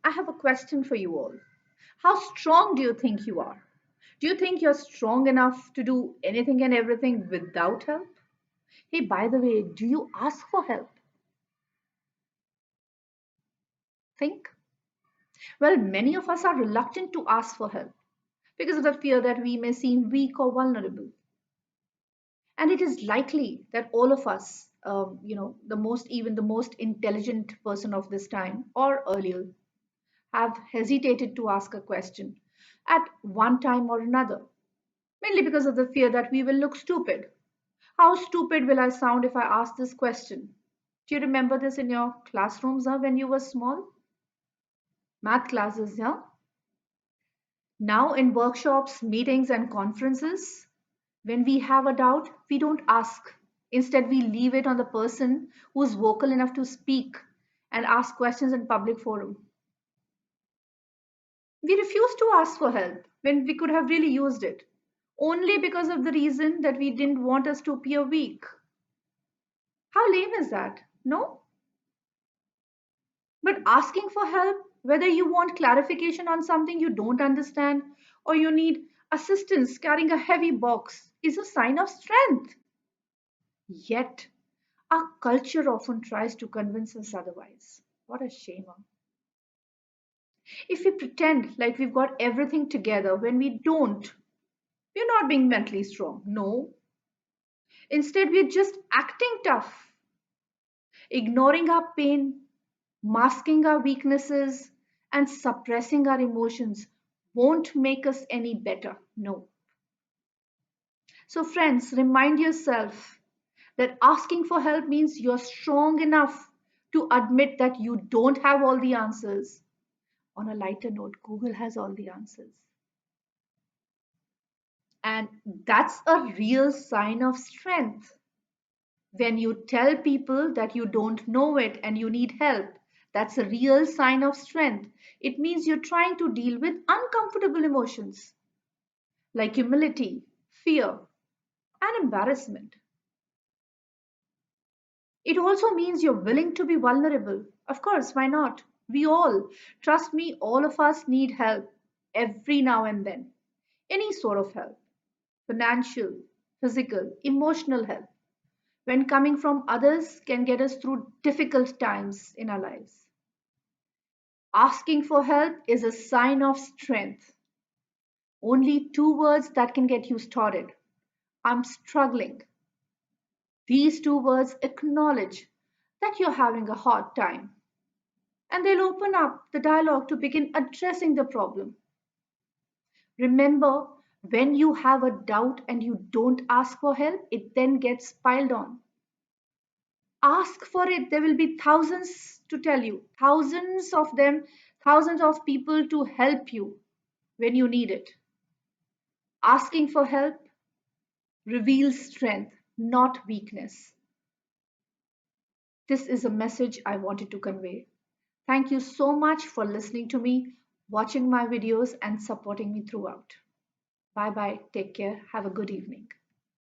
I have a question for you all. How strong do you think you are? Do you think you're strong enough to do anything and everything without help? Hey, by the way, do you ask for help? Think. Well, many of us are reluctant to ask for help because of the fear that we may seem weak or vulnerable. And it is likely that all of us, even the most intelligent person of this time or earlier, have hesitated to ask a question at one time or another, mainly because of the fear that we will look stupid. How stupid will I sound if I ask this question? Do you remember this in your classrooms when you were small? Math classes, yeah? Now, in workshops, meetings, and conferences, when we have a doubt, we don't ask. Instead, we leave it on the person who's vocal enough to speak and ask questions in public forum. We refuse to ask for help when we could have really used it, only because of the reason that we didn't want us to appear weak. How lame is that? No? But asking for help, whether you want clarification on something you don't understand or you need assistance carrying a heavy box, is a sign of strength. Yet, our culture often tries to convince us otherwise. What a shame. Huh? If we pretend like we've got everything together when we don't, we're not being mentally strong. No. Instead, we're just acting tough, ignoring our pain, masking our weaknesses, and suppressing our emotions won't make us any better. No. So, friends, remind yourself that asking for help means you're strong enough to admit that you don't have all the answers. On a lighter note, Google has all the answers. And that's a real sign of strength. When you tell people that you don't know it and you need help, that's a real sign of strength. It means you're trying to deal with uncomfortable emotions like humility, fear, and embarrassment. It also means you're willing to be vulnerable. Of course, why not? We all, trust me, all of us need help every now and then. Any sort of help, financial, physical, emotional help, when coming from others can get us through difficult times in our lives. Asking for help is a sign of strength. Only two words that can get you started. I'm struggling. These two words acknowledge that you're having a hard time, and they'll open up the dialogue to begin addressing the problem. Remember, when you have a doubt and you don't ask for help, it then gets piled on. Ask for it. There will be thousands to tell you, thousands of them, thousands of people to help you when you need it. Asking for help reveals strength, not weakness. This is a message I wanted to convey. Thank you so much for listening to me, watching my videos, and supporting me throughout. Bye bye. Take care. Have a good evening.